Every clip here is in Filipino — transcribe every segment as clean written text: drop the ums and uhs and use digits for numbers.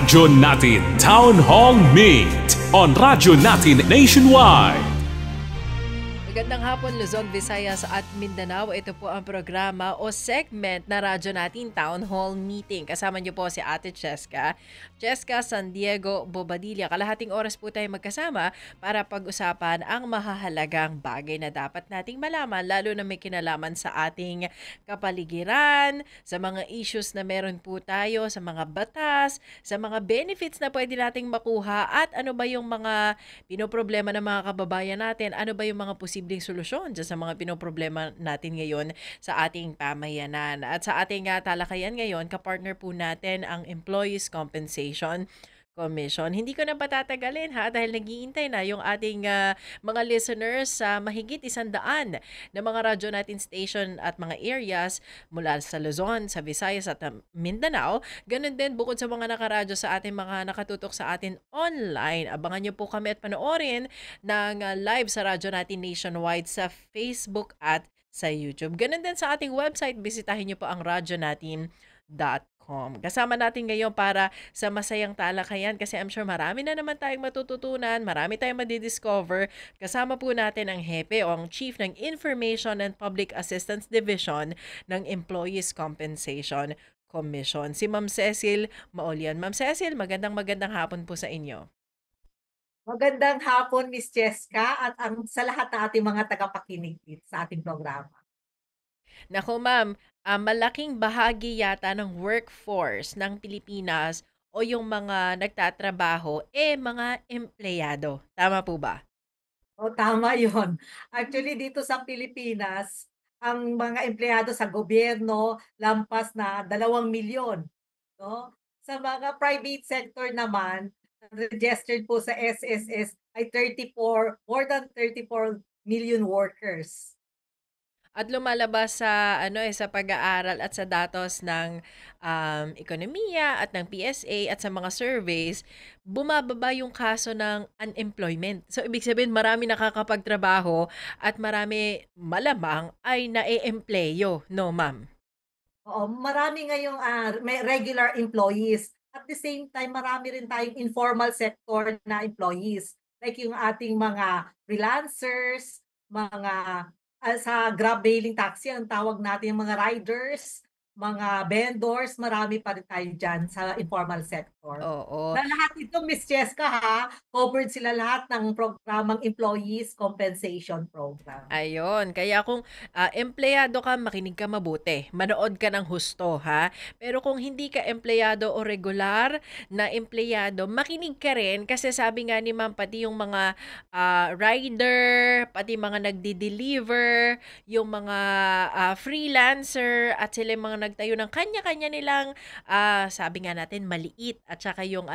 Radyo Natin Town Hall Meet on Radyo Natin Nationwide. Magandang hapon Luzon, Visayas at Mindanao. Ito po ang programa o segment na radyo natin Town Hall Meeting. Kasama niyo po si Ate Cheska San Diego Bobadilla. Kalahating oras po tayo magkasama para pag-usapan ang mahahalagang bagay na dapat nating malaman, lalo na may kinalaman sa ating kapaligiran, sa mga issues na meron po tayo, sa mga batas, sa mga benefits na pwede nating makuha, at ano ba yung mga pinoproblema ng mga kababayan natin, ano ba yung mga posibleng solusyon dyan sa mga pinoproblema natin ngayon sa ating pamayanan. At sa ating talakayan ngayon, kapartner po natin ang Employees Compensation Commission. Hindi ko na patatagalin dahil naghihintay na yung ating mga listeners sa mahigit 100 na mga radyo natin station at mga areas mula sa Luzon, sa Visayas at Mindanao. Ganun din bukod sa mga nakaradyo sa ating mga nakatutok sa atin online. Abangan niyo po kami at panoorin ng live sa radyo natin nationwide sa Facebook at sa YouTube. Ganun din sa ating website, bisitahin niyo po ang radyonatin.com. Kasama natin ngayon para sa masayang talakayan kasi I'm sure marami na naman tayong matututunan, marami tayong madidiscover. Kasama po natin ang Hepe o ang Chief ng Information and Public Assistance Division ng Employees Compensation Commission, si Ma'am Cecil Maolian. Ma'am Cecil, magandang hapon po sa inyo. Magandang hapon, Miss Cheska, at sa lahat ng ating mga tagapakinig sa ating programa. Nako ma'am, malaking bahagi yata ng workforce ng Pilipinas o yung mga nagtatrabaho, mga empleyado. Tama po ba? O tama yon. Actually, dito sa Pilipinas, ang mga empleyado sa gobyerno lampas na 2 milyon. No? Sa mga private sector naman, registered po sa SSS ay more than 34 million workers. At lumalabas sa sa pag-aaral at sa datos ng ekonomiya at ng PSA at sa mga surveys, bumababa yung kaso ng unemployment. So ibig sabihin marami nakakapagtrabaho at marami malamang ay nae-empleyo, no ma'am? Oo, marami ngayong may regular employees. At the same time, marami rin tayong informal sector na employees. Like yung ating mga freelancers, mga sa Grab hailing taxi, ang tawag natin yung mga riders, mga vendors, marami pa rin tayo dyan sa informal sector. Oo. Na lahat ito, Miss Cheska covered sila lahat ng programang Employees Compensation Program. Ayun, kaya kung empleyado ka, makinig ka mabuti. Manood ka ng husto, ha? Pero kung hindi ka empleyado o regular na empleyado, makinig ka rin kasi sabi nga ni ma'am, pati yung mga rider, pati mga nagdi-deliver, yung mga freelancer, at sila yung mga nagtayo ng kanya-kanya nilang, sabi nga natin, maliit, at saka yung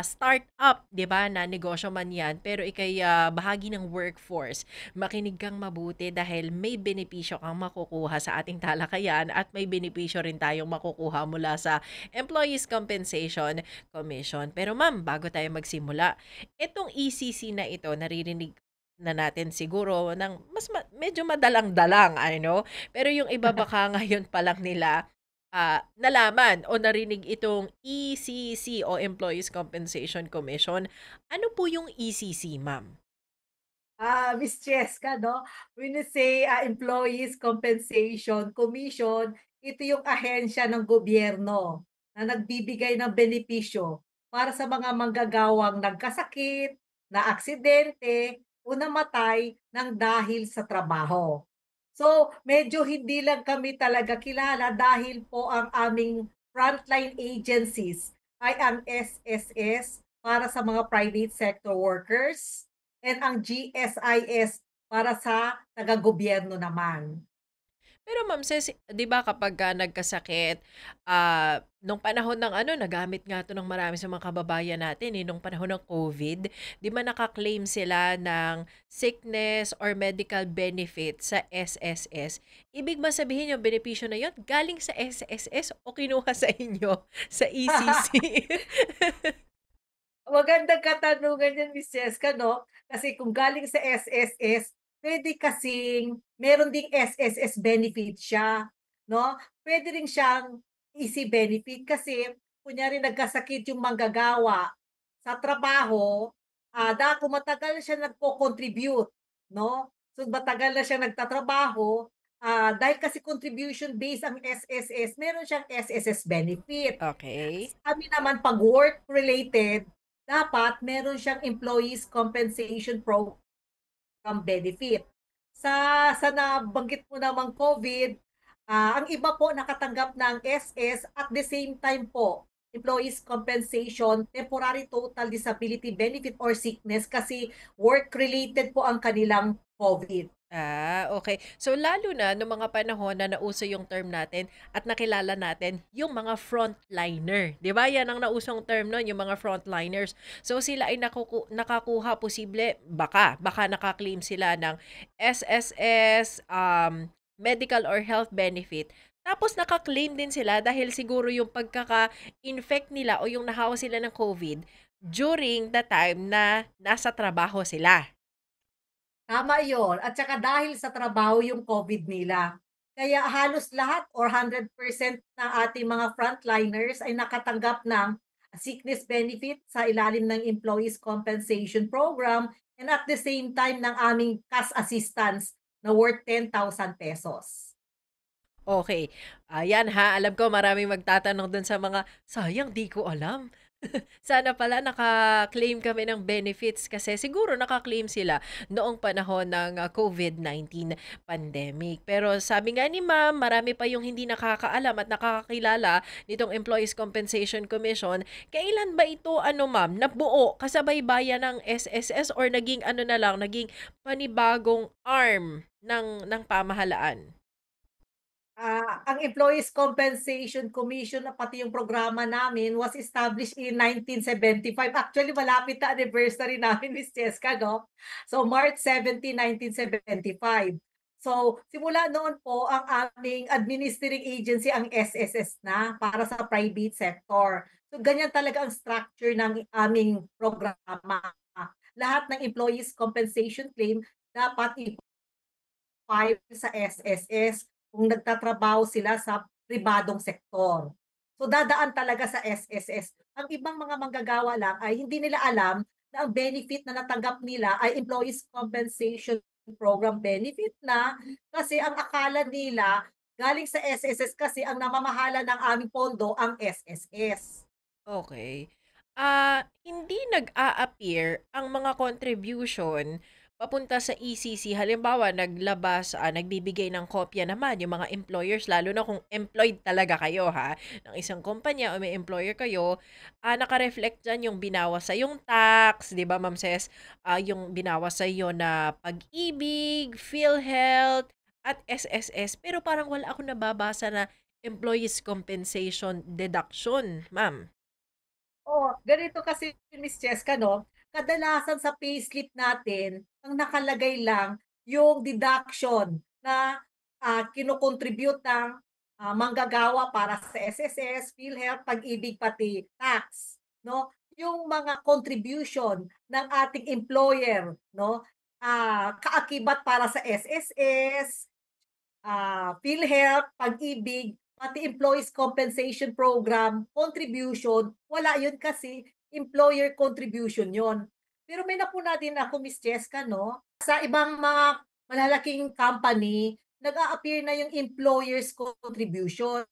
startup, 'di ba, na negosyo man 'yan, pero ikay bahagi ng workforce. Makinig kang mabuti dahil may benepisyo kang makukuha sa ating talakayan at may benepisyo rin tayong makukuha mula sa Employees Compensation Commission. Pero ma'am, bago tayo magsimula, itong ECC na ito, naririnig na natin siguro ng medyo madalang-dalang, I know. Pero yung iba baka ngayon pa lang nila nalaman o narinig itong ECC o Employees Compensation Commission. Ano po yung ECC, ma'am? Miss Cheska, no? When you say Employees Compensation Commission, ito yung ahensya ng gobyerno na nagbibigay ng benepisyo para sa mga manggagawang nagkasakit, na aksidente, o namatay ng dahil sa trabaho. So, medyo hindi lang kami talaga kilala dahil po ang aming frontline agencies ay ang SSS para sa mga private sector workers and ang GSIS para sa taga-gobyerno naman. Pero ma'am, 'di ba kapagka nagkasakit, nung panahon ng nagamit nga 'to ng marami sa mga kababayan natin, nung panahon ng COVID, 'di ba naka-claim sila ng sickness or medical benefit sa SSS. Ibig ba sabihin yung benepisyo na yun galing sa SSS o kinuha sa inyo sa ECC? Magandang katanungan yan, Miss Cheska, 'no? Kasi kung galing sa SSS, puwede kasing meron ding SSS benefit siya, 'no? Puwede rin siyang easy benefit kasi kunyari nagkasakit yung manggagawa sa trabaho, kung matagal na siya nagko-contribute, 'no? So, matagal na siya nagtatrabaho, dahil kasi contribution based ang SSS, meron siyang SSS benefit. Okay. Kami naman 'pag work related, dapat meron siyang employees compensation benefit. Sa nabanggit mo namang COVID, ang iba po nakatanggap ng SS at the same time po, employees compensation, temporary total disability benefit or sickness kasi work-related po ang kanilang COVID. Okay. So, lalo na nung mga panahon na nauso yung term natin at nakilala natin yung mga frontliner, 'di ba? Yan ang nausong term nun, yung mga frontliners. So, sila ay nakakuha posible baka naka-claim sila ng SSS, medical or health benefit. Tapos naka-claim din sila dahil siguro yung pagkaka-infect nila o yung nahawa sila ng COVID during the time na nasa trabaho sila. Tama yon at saka dahil sa trabaho yung COVID nila. Kaya halos lahat or 100% ng ating mga frontliners ay nakatanggap ng sickness benefit sa ilalim ng Employees Compensation Program and at the same time ng aming cash assistance na worth 10,000 pesos. Okay. Ayan ha, alam ko maraming magtatanong dun sa mga, "Sayang 'di ko alam." Sana pala naka-claim kami ng benefits kasi siguro naka-claim sila noong panahon ng COVID-19 pandemic. Pero sabi nga ni ma'am, marami pa yung hindi nakakaalam at nakakakilala nitong Employees Compensation Commission. Kailan ba ito ano ma'am, nabuo kasabay-bayan ng SSS or naging ano na lang, naging panibagong arm ng pamahalaan? Ang Employees Compensation Commission na pati yung programa namin was established in 1975. Actually, malapit na anniversary namin, Miss Cheska, 'no? So, March 17, 1975. So, simula noon po ang aming administering agency ang SSS na para sa private sector. So, ganyan talaga ang structure ng aming programa. Lahat ng employees compensation claim dapat file sa SSS kung nagtatrabaho sila sa pribadong sektor. So dadaan talaga sa SSS. Ang ibang mga manggagawa lang ay hindi nila alam na ang benefit na natanggap nila ay Employees Compensation Program benefit na kasi ang akala nila galing sa SSS kasi ang namamahala ng aming pondo ang SSS. Okay. Hindi nag-a-appear ang mga contribution papunta sa ECC. Halimbawa, nagbibigay ng kopya naman yung mga employers, lalo na kung employed talaga kayo ha, ng isang kumpanya o may employer kayo, naka-reflect diyan yung binawas sa yung tax, 'di ba Ma'am Ses? Yung binawas sa iyo na Pag-ibig, PhilHealth, at SSS, pero parang wala akong nababasa na employees compensation deduction, ma'am. Oo, ganito kasi Miss Cheska 'no, kadalasan sa payslip natin ang nakalagay lang yung deduction na, kino-contribute ng, manggagawa para sa SSS, PhilHealth, Pag-ibig, pati tax 'no. Yung mga contribution ng ating employer 'no, kaakibat para sa SSS, PhilHealth, Pag-ibig, pati Employees Compensation Program, contribution, wala yun kasi employer contribution yon. Pero may napuna din ako, Miss Cheska, 'no, sa ibang mga malalaking company, nag-a-appear na yung employer's contribution.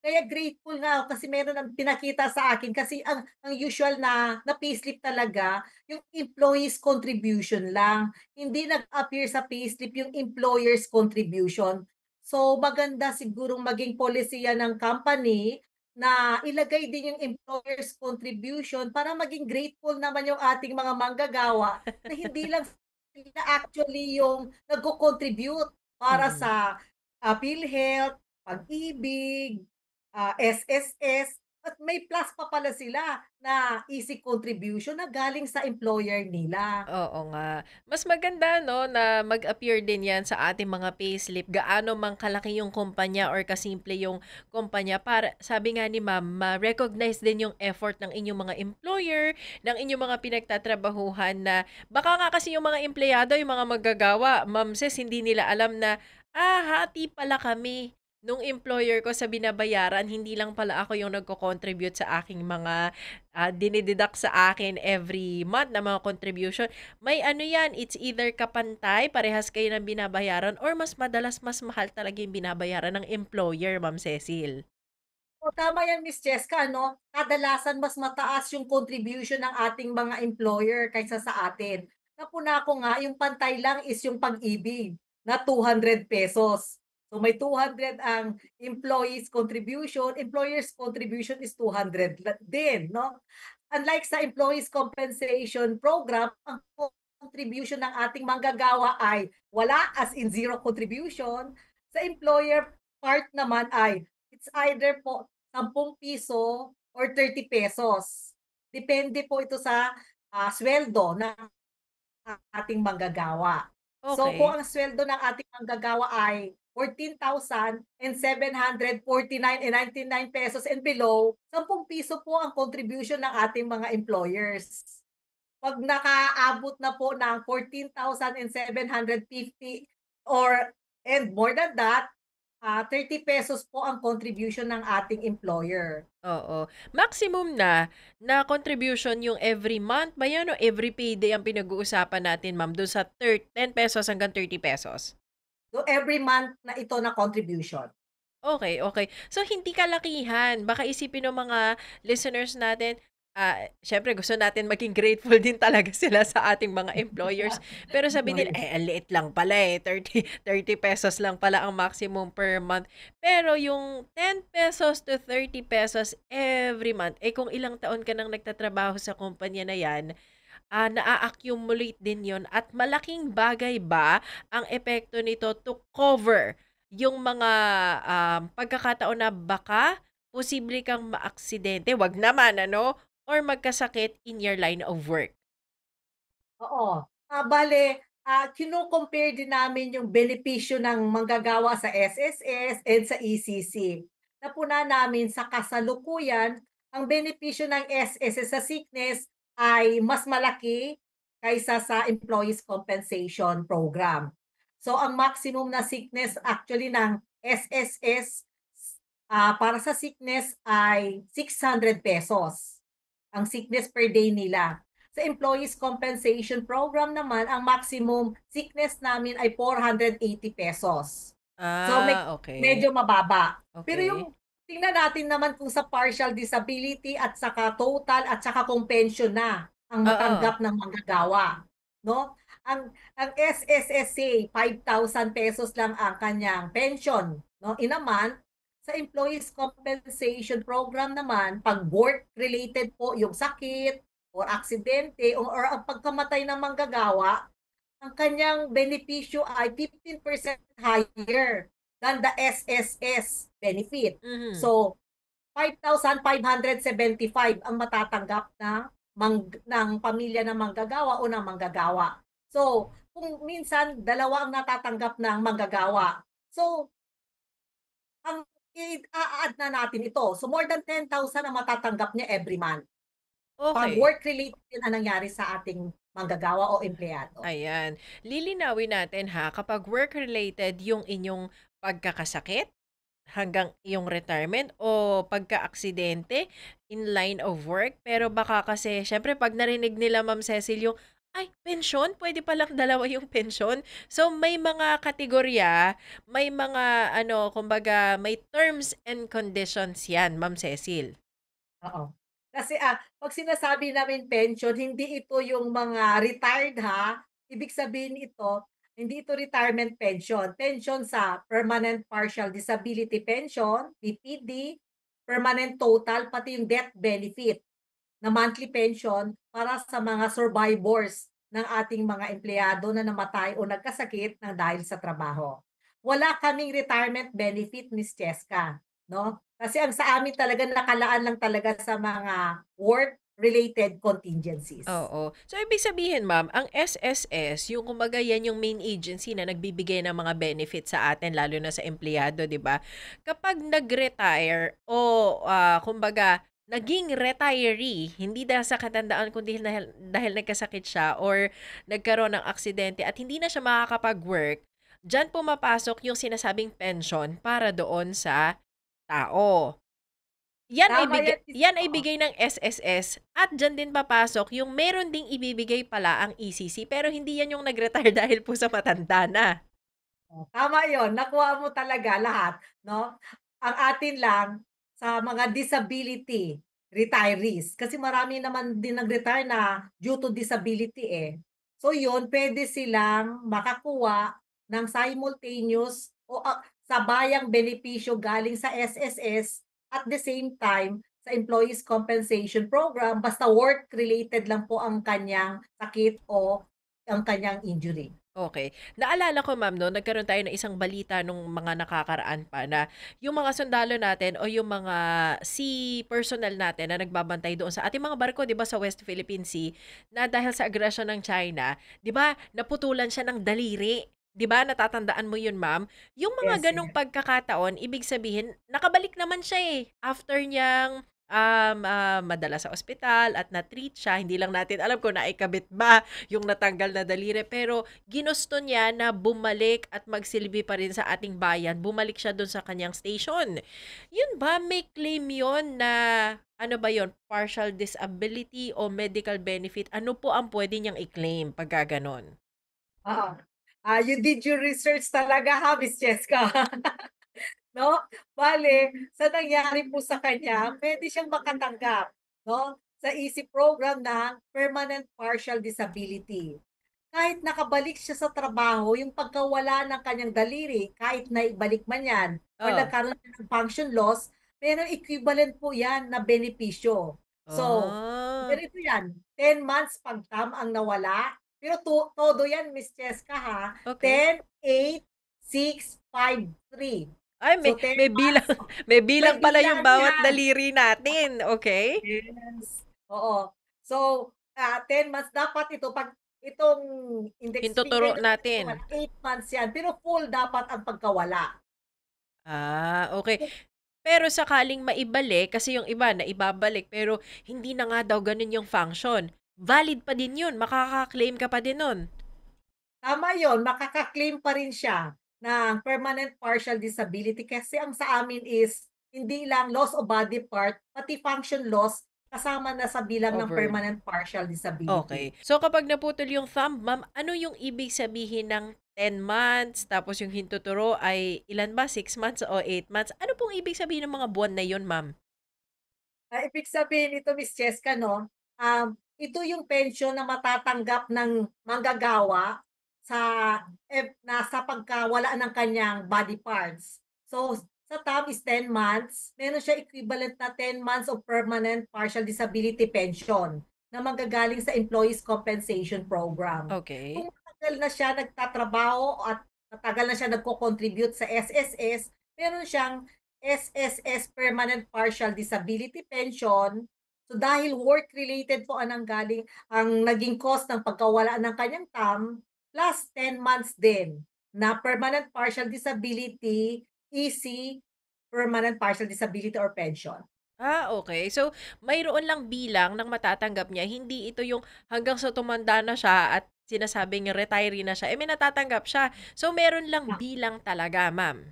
Kaya grateful nga ako kasi meron ng pinakita sa akin kasi ang usual na payslip talaga, yung employee's contribution lang. Hindi nag-appear sa payslip yung employer's contribution. So, maganda sigurong maging polisiya ng company na ilagay din yung employer's contribution para maging grateful naman yung ating mga manggagawa na hindi lang sila actually yung nagko-contribute para Mm. sa, PhilHealth, Pag-ibig, SSS, at may plus pa pala sila na easy contribution na galing sa employer nila. Oo nga. Mas maganda 'no, na mag-appear din 'yan sa ating mga payslip, gaano man kalaki yung kumpanya or kasimple yung kumpanya para sabi nga ni ma'am, ma-recognize din yung effort ng inyong mga employer, ng inyong mga pinagtatrabahuhan na baka nga kasi yung mga empleyado, yung mga manggagawa, ma'am, Ses, hindi nila alam na, hati pala kami. Nung employer ko sa binabayaran, hindi lang pala ako yung nagko-contribute sa aking mga, dine-deduct sa akin every month na mga contribution. May ano yan, it's either kapantay, parehas kayo ng binabayaran or mas madalas mas mahal talaga yung binabayaran ng employer, Ma'am Cecil. O tama yan Miss Cheska 'no, kadalasan mas mataas yung contribution ng ating mga employer kaysa sa atin. Napuna ko nga yung pantay lang is yung Pag-ibig na ₱200. So may 200 ang employer's contribution is 200 din 'no. Unlike sa employees compensation program, ang contribution ng ating manggagawa ay wala, as in zero contribution. Sa employer part naman ay it's either po ₱10 or ₱30. Depende po ito sa, sweldo ng ating manggagawa. So kung Okay. ang sweldo ng ating manggagawa ay 14,749.99 and below, ₱10 po ang contribution ng ating mga employers. 'Pag nakaabot na po ng 14,750 or and more than that, ₱30 po ang contribution ng ating employer. Oo. Maximum na contribution yung every month ba yan o every payday ang pinag-uusapan natin, ma'am, dun sa ₱10 hanggang ₱30? So, every month na ito na contribution. Okay, okay. So, hindi kalakihan. Baka isipin ng mga listeners natin, siyempre gusto natin maging grateful din talaga sila sa ating mga employers. Pero sabi nila, Employers. ang liit lang pala eh, ₱30 lang pala ang maximum per month. Pero yung ₱10 to ₱30 every month, kung ilang taon ka nang nagtatrabaho sa kumpanya na yan, naa-accumulate din yon at malaking bagay ba ang epekto nito to cover yung mga, pagkakataon na baka posible kang maaksidente, 'wag naman ano, or magkasakit in your line of work. Oo. Bale, kino-compare din namin yung benepisyo ng manggagawa sa SSS and sa ECC. Napuna namin sa kasalukuyan, ang benepisyo ng SSS sa sickness ay mas malaki kaysa sa Employees Compensation Program. So, ang maximum na sickness actually ng SSS, para sa sickness ay ₱600 ang sickness per day nila. Sa Employees Compensation Program naman, ang maximum sickness namin ay ₱480. So, Okay. medyo mababa. Pero yung Okay. tingnan natin naman kung sa partial disability at saka total at saka kung pension na ang Oo. matanggap ng manggagawa, 'no? Ang SSSA, ₱5,000 lang ang kanyang pension, 'no, in a month. Sa Employees Compensation Program naman, 'pag work-related po yung sakit or aksidente or ang pagkamatay ng manggagawa, ang kanyang benepisyo ay 15% higher than the SSS benefit. Mhm. So, 5,575 ang matatanggap ng pamilya ng manggagawa o ng manggagawa. So, kung minsan dalawa ang natatanggap ng manggagawa. So, ang a-a-add na natin ito. So, more than 10,000 ang matatanggap niya every month. 'Pag Okay. work-related ang nangyari sa ating manggagawa o empleyado. Ayan. Lilinawin natin ha, kapag work-related yung inyong pagkakasakit hanggang iyong retirement o pagka-aksidente in line of work. Pero baka kasi, syempre, pag narinig nila, Ma'am Cecil, yung, ay, pensyon? Pwede palang dalawa yung pensyon? So, may mga kategorya, may mga, kumbaga, may terms and conditions yan, Ma'am Cecil. Oo. Kasi, 'pag sinasabi namin pension, hindi ito yung mga retired ha. Ibig sabihin ito, hindi ito retirement pension. Pension sa permanent partial disability pension, PPD, permanent total, pati yung death benefit na monthly pension para sa mga survivors ng ating mga empleyado na namatay o nagkasakit ng dahil sa trabaho. Wala kaming retirement benefit, Miss Cheska, 'no? Kasi ang sa amin talaga nakalaan lang talaga sa mga work-related contingencies. Oo. So, ibig sabihin, ma'am, ang SSS, yung kumbaga yan yung main agency na nagbibigay ng mga benefits sa atin, lalo na sa empleyado, di ba? Kapag nag-retire o kumbaga naging retiree, hindi dahil sa katandaan, kundi dahil nagkasakit siya or nagkaroon ng aksidente at hindi na siya makakapag-work, diyan pumapasok yung sinasabing pension para doon sa tao. Tama yan, Yan ay oo. bigay ng SSS at diyan din papasok yung meron ding ibibigay pala ang ECC pero hindi yan yung nag-retire dahil po sa matanda na. Oh, tama yon, nakuha mo talaga lahat, 'no? Ang atin lang sa mga disability retirees, kasi marami naman din nag-retire na due to disability, eh. So yun, puwede silang makakuha ng simultaneous o, sabayang benepisyo galing sa SSS at the same time sa Employees Compensation Program basta work-related lang po ang kanyang sakit o ang kanyang injury. Okay. Naalala ko ma'am 'no, nagkaroon tayo ng isang balita nung mga nakakaraan pa na yung mga sundalo natin o yung mga sea personnel natin na nagbabantay doon sa ating mga barko 'di ba sa West Philippine Sea, na dahil sa aggression ng China, 'di ba naputulan siya ng daliri. 'Di ba natatandaan mo yun ma'am? Yung mga Yes, ganong yes. pagkakataon ibig sabihin nakabalik naman siya, after niyang madala sa ospital at na-treat siya. Hindi lang natin alam kung naikabit ba yung natanggal na daliri pero ginusto niya na bumalik at magsilbi pa rin sa ating bayan. Bumalik siya dun sa kanyang station. Yun ba, may claim yun na ano ba yon, partial disability o medical benefit? Ano po ang pwede niyang i-claim pagka ganon? Oo. You did your research talaga ha, Miss Cheska. 'No? Bale, sa nangyari po sa kanya, puwede siyang makatanggap, 'no, sa EC program ng Permanent Partial Disability. Kahit nakabalik siya sa trabaho, yung pagkawala ng kanyang daliri, kahit naibalik man 'yan or Oh. nagkaroon siya ng function loss, merong equivalent po 'yan na benepisyo. So, Ah, ganito 'yan, 10 months pag-TAM ang nawala, pero todo 'yan, Miss Cheska, ha, okay. 10, 8, 6, 5, 3. Ay, So, 10 may bilang, months, may may bilang pala yung bilang bawat 'yan. daliri natin. Okay. Yes, oo. So, 10 months dapat ito 'pag itong index Hintuturo finger na natin. pagkawala, 8 months 'yan, pero full dapat ang pagkawala. Okay. Pero sakaling maibalik, kasi yung iba naibabalik pero hindi na nga daw gano'n yung function, valid pa din yun, makaka-claim ka pa din nun? Tama 'yon, makaka-claim pa rin siya ng permanent partial disability kasi ang sa amin is hindi lang loss of body part, pati function loss kasama na sa bilang ng Covered. permanent partial disability. Okay. So kapag naputol yung thumb ma'am, ano yung ibig sabihin ng 10 months, tapos yung hintuturo ay ilan ba, 6 months o 8 months? Ano pong ibig sabihin ng mga buwan na yun ma'am? Ibig sabihin nito, Miss Cheska, 'no, ito yung pensyon na matatanggap ng manggagawa sa nasa pagkawala ng kanyang body parts. So, sa TAM is 10 months, meron siya equivalent na 10 months of permanent partial disability pension na manggagaling sa Employees Compensation Program. Okay. Kung matagal na siya nagtatrabaho at matagal na siya nagko-contribute sa SSS, meron siyang SSS Permanent Partial Disability Pension. So dahil work-related po ang nanggaling ang naging cause ng pagkawala ng kanyang TAM, plus 10 months din na permanent partial disability, EC, permanent partial disability or pension. Okay. So, mayroon lang bilang ng matatanggap niya, hindi ito yung hanggang sa tumanda na siya at sinasabing retiree na siya, may natatanggap siya. So, meron lang Na bilang talaga, ma'am.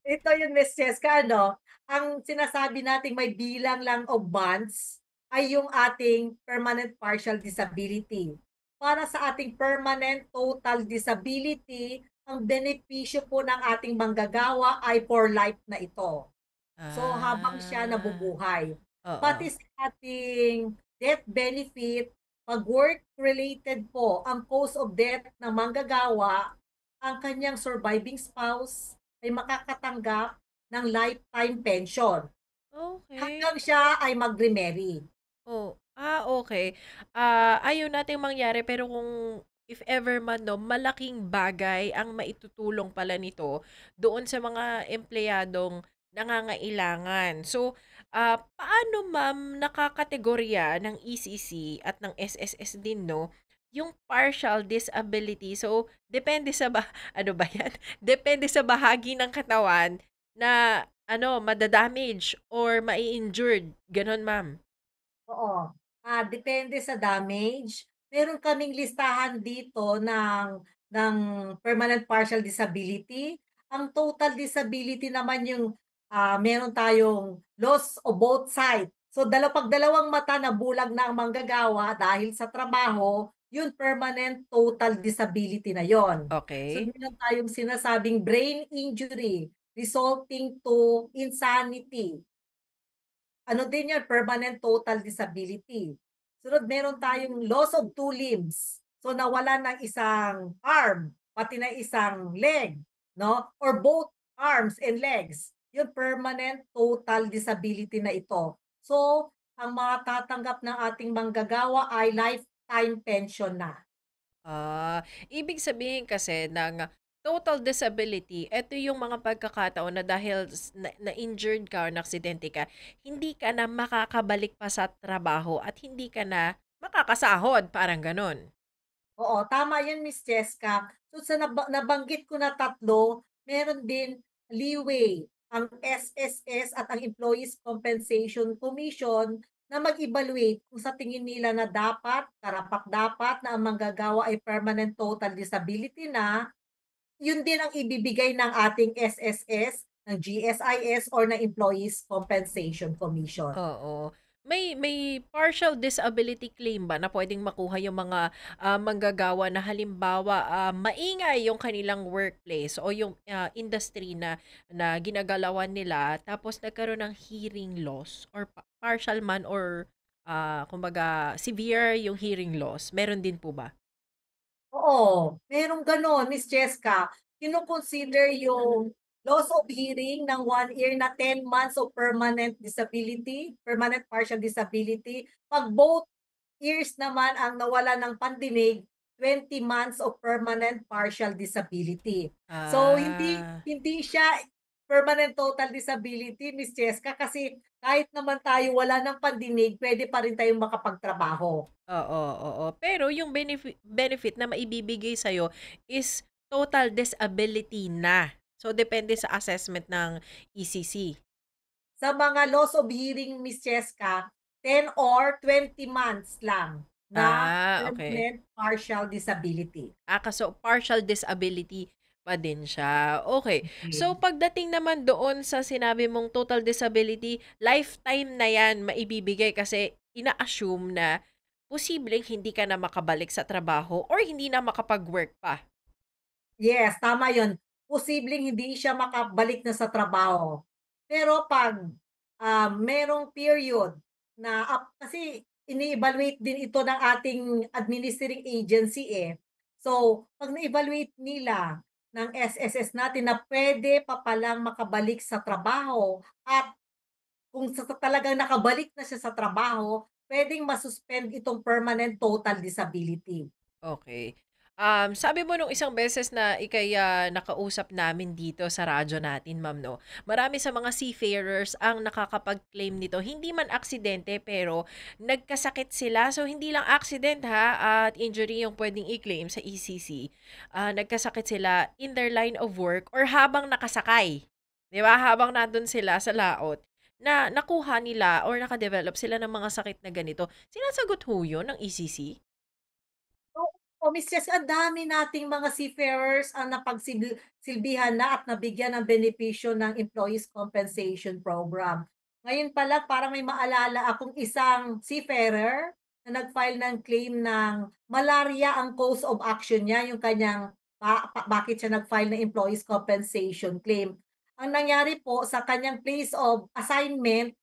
ito yung Miss Cheska, ano, ang sinasabi nating may bilang lang of months ay yung ating permanent partial disability. Para sa ating permanent total disability, ang benepisyo po ng ating manggagawa ay for life na ito. So, habang siya Ah, nabubuhay. Pati oo. sa ating death benefit, 'pag work-related po ang cause of death ng manggagawa, ang kanyang surviving spouse ay makakatanggap ng lifetime pension Okay. hanggang siya ay mag-remarry. Okay. Ayaw nating mangyari pero kung if ever man 'no, malaking bagay ang maitutulong pala nito doon sa mga empleyadong nangangailangan. So, paano ma'am nakakategorya ng ECC at ng SSS din 'no, yung partial disability? So, depende sa ano ba 'yan, depende sa bahagi ng katawan na ano, mada-damage or mai-injured, gano'n ma'am? Oo, depende sa damage. Meron kaming listahan dito ng ng permanent partial disability. Ang total disability naman yung meron tayong loss of both side. So pag dalawang mata na bulag na ang manggagawa dahil sa trabaho, yun permanent total disability na yon. So Okay. meron tayong sinasabing brain injury resulting to insanity. Ano din yun, permanent total disability. Sunod, meron tayong loss of two limbs. So nawala ng isang arm, pati na isang leg, no? Or both arms and legs. Yung permanent total disability na ito. So, ang matatanggap ng ating manggagawa ay lifetime pension na. Ibig sabihin kasi ng total disability, eto yung mga pagkakataon na dahil na-injured ka or na-aksidente ka, hindi ka na makakabalik pa sa trabaho at hindi ka na makakasahod, parang ganun. Oo, tama 'yan, Miss Cheska. So sa nabanggit ko na tatlo, meron din leeway ang SSS at ang Employees Compensation Commission na mag-evaluate kung sa tingin nila na dapat, karapat-dapat na ang manggagawa ay permanent total disability na, yun din ang ibibigay ng ating SSS, ng GSIS or ng Employees Compensation Commission. Oo. May partial disability claim ba na puwedeng makuha yung mga, manggagawa na halimbawa, maingay yung kanilang workplace o yung, industry na ginagalawan nila tapos nagkaroon ng hearing loss or partial man or, kumbaga severe yung hearing loss, meron din po ba? Oo, merong gano'n, Miss Cheska. Kino-consider yung loss of hearing ng 1 year na 10 months of permanent disability, permanent partial disability. 'Pag both ears naman ang nawala ng pandinig, 20 months of permanent partial disability. So hindi Ah. hindi siya permanent total disability, Miss Cheska, kasi kahit naman tayo wala ng pandinig, puwede pa rin tayong makapagtrabaho. Oo, oo. Pero yung benefit na maibibigay sa'yo is total disability na. So, depende sa assessment ng ECC. Sa mga loss of hearing, Miss Cheska, 10 or 20 months lang na Okay. permanent partial disability. Kaso partial disability pa din siya. Okay. So, Okay. pagdating naman doon sa sinabi mong total disability, lifetime na yan maibibigay kasi ina-assume na posibleng hindi ka na makabalik sa trabaho or hindi na makapag-work pa. Yes, tama 'yun. Posibleng hindi siya makabalik na sa trabaho. Pero 'pag, merong period na kasi ini-evaluate din ito ng ating administering agency, eh. So, 'pag na-evaluate nila ng SSS natin na puwede pa palang makabalik sa trabaho at kung talagang nakabalik na siya sa trabaho, puwedeng ma-suspend itong permanent total disability. Okay. Sabi mo nung isang beses na ika'y, nakausap namin dito sa radyo natin, ma'am, 'no, marami sa mga seafarers ang nakakapag-claim nito. Hindi man aksidente, pero nagkasakit sila. So, hindi lang accident, ha, at injury yung puwedeng i-claim sa ECC. Nagkasakit sila in their line of work or habang nakasakay, 'di ba? Habang nandun sila sa laot, na nakuha nila or naka-develop sila ng mga sakit na ganito. Sinasagot ho yun ng ECC? Oo, Miss Jess, ang dami nating mga seafarers ang silbihan na at nabigyan ng benepisyo ng Employees Compensation Program. Ngayon pala parang may maalala akong isang seafarer na nag-file ng claim ng malaria ang cause of action niya, yung kanyang bakit siya nag-file ng Employees Compensation Claim. Ang nangyari po sa kanyang place of assignment,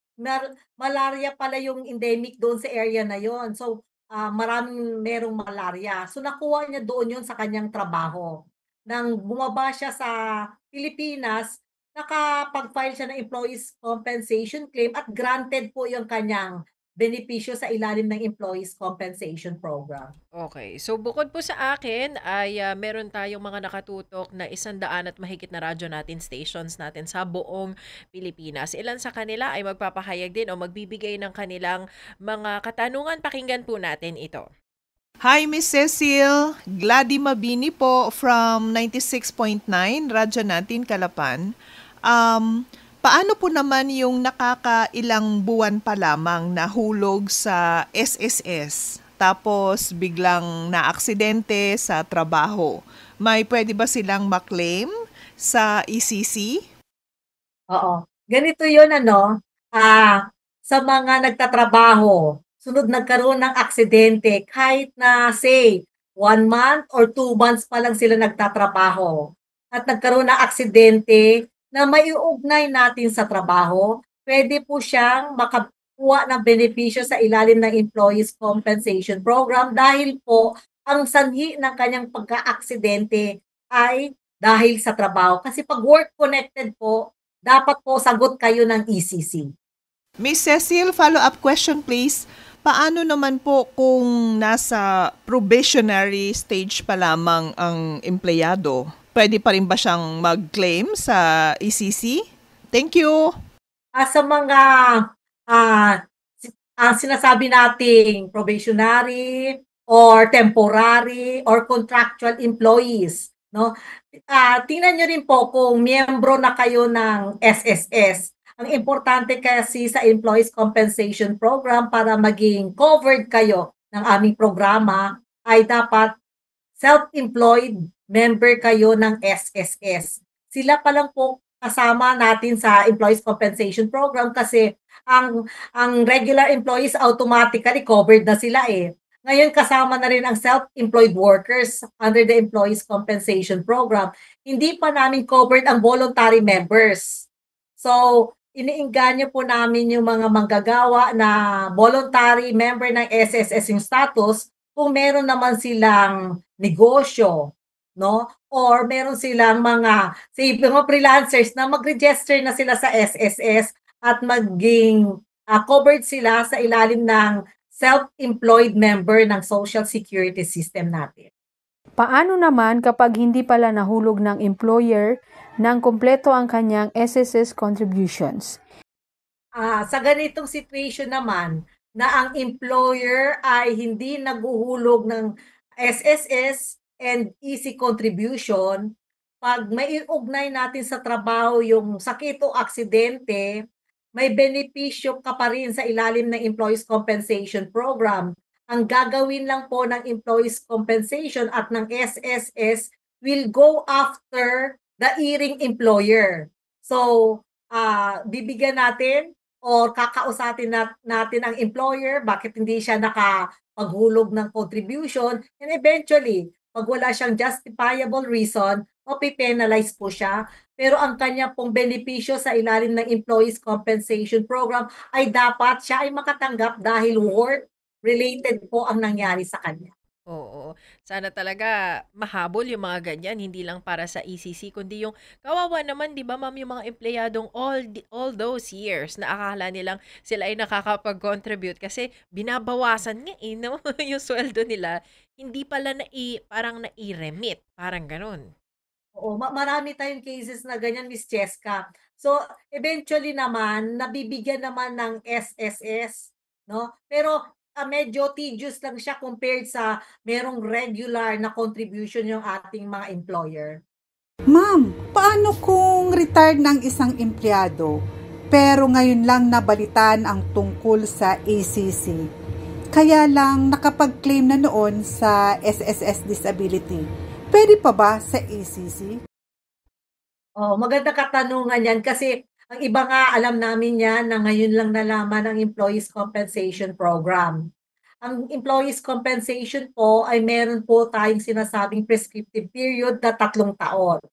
malaria pala yung endemic doon sa area na yon. So, maraming merong malaria. So nakuha niya doon 'yun sa kanyang trabaho. Nang bumaba siya sa Pilipinas, nakapag-file siya ng Employees Compensation Claim at granted po 'yung kanyang benepisyo sa ilalim ng Employees Compensation Program. Okay. So, bukod po sa akin ay, meron tayong mga nakatutok na 100 at mahigit na radyo natin stations natin sa buong Pilipinas. Ilan sa kanila ay magpapahayag din o magbibigay ng kanilang mga katanungan. Pakinggan po natin ito. Hi, Miss Cecil. Gladys Mabini po from 96.9, Radyo Natin, Calapan. Paano po naman yung nakakailang buwan pa lamang nahulog sa SSS tapos biglang naaksidente sa trabaho? may pwede ba silang maklaim sa ECC? Oo. Ganito 'yun sa mga nagtatrabaho, sunod nagkaroon ng aksidente kahit na say 1 month or 2 months pa lang sila nagtatrabaho at nagkaroon ng aksidente na maiuugnay natin sa trabaho, pwede po siyang makakuha ng benepisyo sa ilalim ng Employees Compensation Program dahil po ang sanhi ng kanyang pagkaaksidente ay dahil sa trabaho. Kasi 'pag work connected po, dapat po sagot kayo ng ECC. Miss Cecil, follow-up question please. Paano naman po kung nasa probationary stage pa lamang ang empleyado? Pwede pa rin ba siyang mag-claim sa ECC? Thank you. Sa mga sinasabi nating probationary or temporary or contractual employees, no? Tingnan nyo rin po kung miyembro na kayo ng SSS. Ang importante kasi sa Employees Compensation Program para maging covered kayo ng aming programa ay dapat self-employed member kayo ng SSS. Sila pa lang po kasama natin sa Employees Compensation Program kasi ang regular employees automatically covered na sila eh. Ngayon kasama na rin ang self-employed workers under the Employees Compensation Program. Hindi pa namin covered ang voluntary members. So, iniinganyo po namin yung mga manggagawa na voluntary member ng SSS yung status kung meron naman silang negosyo, no? Or meron silang mga freelancers na mag-register na sila sa SSS at maging covered sila sa ilalim ng self-employed member ng Social Security System natin. Paano naman kapag hindi pala nahulog ng employer ng kumpleto ang kanyang SSS contributions? Sa ganitong situation naman, na ang employer ay hindi naghuhulog ng SSS and EC contribution, pag maiugnay natin sa trabaho yung sakit o aksidente, may benepisyo ka pa rin sa ilalim ng Employees Compensation Program. Ang gagawin lang po ng Employees Compensation at ng SSS will go after the earning employer. So, bibigyan natin o kakausapin natin ang employer, bakit hindi siya nakapaghulog ng contribution, and eventually, pag wala siyang justifiable reason, mapipenalize po siya. Pero ang kanya pong benepisyo sa ilalim ng Employees Compensation Program ay dapat siya ay makatanggap dahil work-related po ang nangyari sa kanya. Oo. Sana talaga mahabol yung mga ganyan, hindi lang para sa ECC, kundi yung kawawa naman, di ba, ma'am, yung mga empleyadong all those years na akala nilang sila ay nakakapag-contribute kasi binabawasan nga no? Yung sweldo nila, hindi pala parang nai-remit, parang ganun. Oo, marami tayong cases na ganyan, Miss Cheska. So, eventually naman, nabibigyan naman ng SSS, no? Pero medyo tedious lang siya compared sa merong regular na contribution yung ating mga employer. Ma'am, paano kung retired ng isang empleyado pero ngayon lang nabalitaan ang tungkol sa ACC? Kaya lang nakapag-claim na noon sa SSS Disability. Pwede pa ba sa ACC? Maganda katanungan yan kasi ang iba nga alam namin yan na ngayon lang nalaman ang Employees Compensation Program. Ang Employees Compensation po ay meron po tayong sinasabing prescriptive period na 3 taon.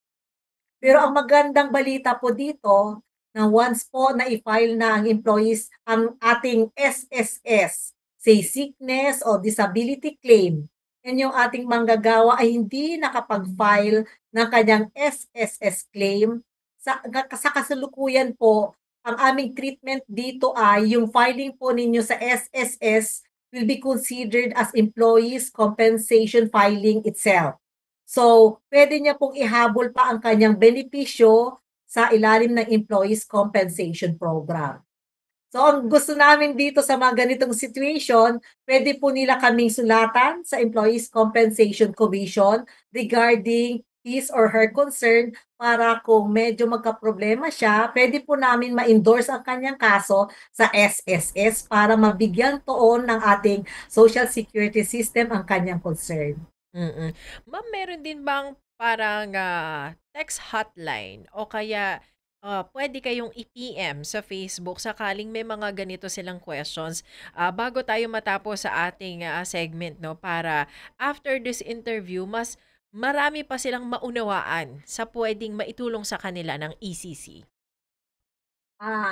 Pero ang magandang balita po dito na once po na i-file na ang employees ang ating SSS, say sickness o disability claim, and yung ating manggagawa ay hindi nakapag-file ng kanyang SSS claim, sa kasalukuyan po, ang aming treatment dito ay yung filing po ninyo sa SSS will be considered as employees compensation filing itself. So, pwede niya pong ihabol pa ang kanyang benepisyo sa ilalim ng Employees Compensation Program. So, ang gusto namin dito sa mga ganitong situation, pwede po nila kaming sulatan sa Employees Compensation Commission regarding his or her concern para kung medyo magkaproblema siya, pwede po namin ma-endorse ang kanyang kaso sa SSS para mabigyan toon ng ating Social Security System ang kanyang concern. Ma'am, meron din bang parang text hotline o kaya pwede kayong i-PM sa Facebook sakaling may mga ganito silang questions bago tayo matapos sa ating segment, no, para after this interview mas marami pa silang maunawaan sa pwedeng maitulong sa kanila ng ECC.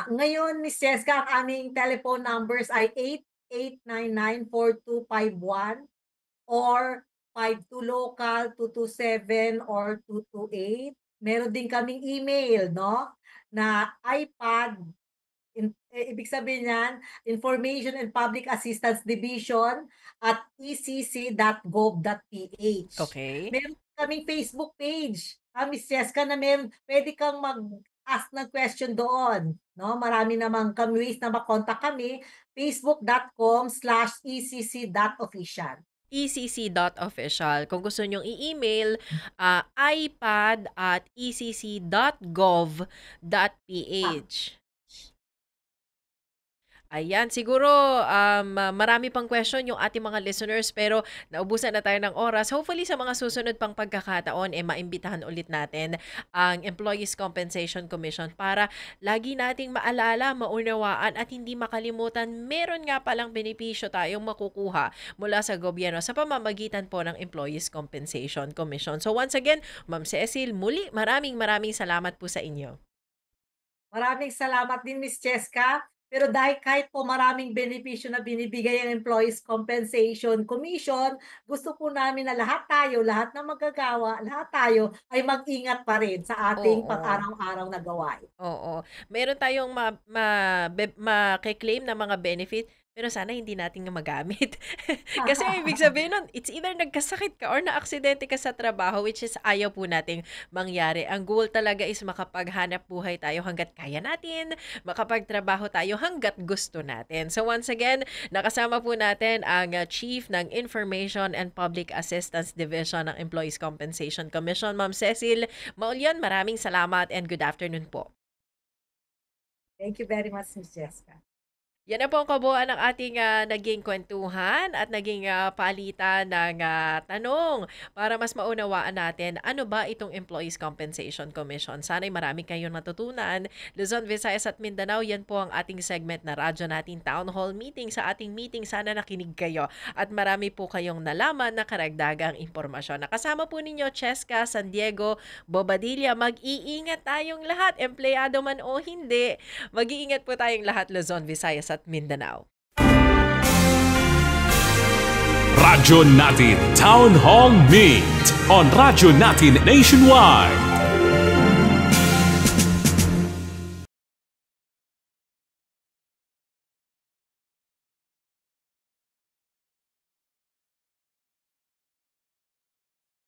Ngayon, Miss Cheska, ang aming telephone numbers ay 8899-4251 or 52 local 227 or 228. Meron din kaming email, no? Na iPad, ibig sabihin yan, Information and Public Assistance Division at ecc.gov.ph. Okay. Meron kaming Facebook page, Miss Cheska, na pwede kang mag-ask ng question doon. No? Marami namang ways na makontak kami, facebook.com/ecc.official. ecc.official. Kung gusto nyong i-email, ipad@ecc.gov.ph. Ayan, siguro marami pang question yung ating mga listeners pero naubusan na tayo ng oras. Hopefully sa mga susunod pang pagkakataon maimbitahan ulit natin ang Employees Compensation Commission para lagi nating maalala, maunawaan at hindi makalimutan meron nga palang benepisyo tayong makukuha mula sa gobyerno sa pamamagitan po ng Employees Compensation Commission. So once again, Ma'am Cecil, muli maraming salamat po sa inyo. Maraming salamat din, Miss Cheska. Pero dahil kahit po maraming benepisyo na binibigay ang Employees Compensation Commission, gusto po namin na lahat na magagawa, lahat tayo ay mag-ingat pa rin sa ating pang-araw-araw na gawain. Oo. Meron tayong ma-claim na mga benefit pero sana hindi natin magamit. Kasi ibig sabihin nun, it's either nagkasakit ka or na-aksidente ka sa trabaho, which is ayaw po nating mangyari. Ang goal talaga is makapaghanap buhay tayo hanggat kaya natin, makapagtrabaho tayo hanggat gusto natin. So once again, nakasama po natin ang Chief ng Information and Public Assistance Division ng Employees Compensation Commission, Ma'am Cecil Maulyon. Maraming salamat and good afternoon po. Thank you very much, Ms. Jessica. Yan na po ang kabuuan ng ating naging kwentuhan at naging palitan ng tanong para mas maunawaan natin ano ba itong Employees Compensation Commission. Sana'y marami kayong natutunan. Luzon, Visayas at Mindanao, yan po ang ating segment na radyo natin Town Hall Meeting. Sa ating meeting, sana nakinig kayo at marami po kayong nalaman na karagdagang impormasyon. Nakasama po ninyo Cheska, San Diego, Bobadilla. Mag-iingat tayong lahat, empleyado man o hindi. Mag-iingat po tayong lahat, Luzon, Visayas at Mindanao. Radyo Natin Town Hall Meet on Radyo Natin Nationwide.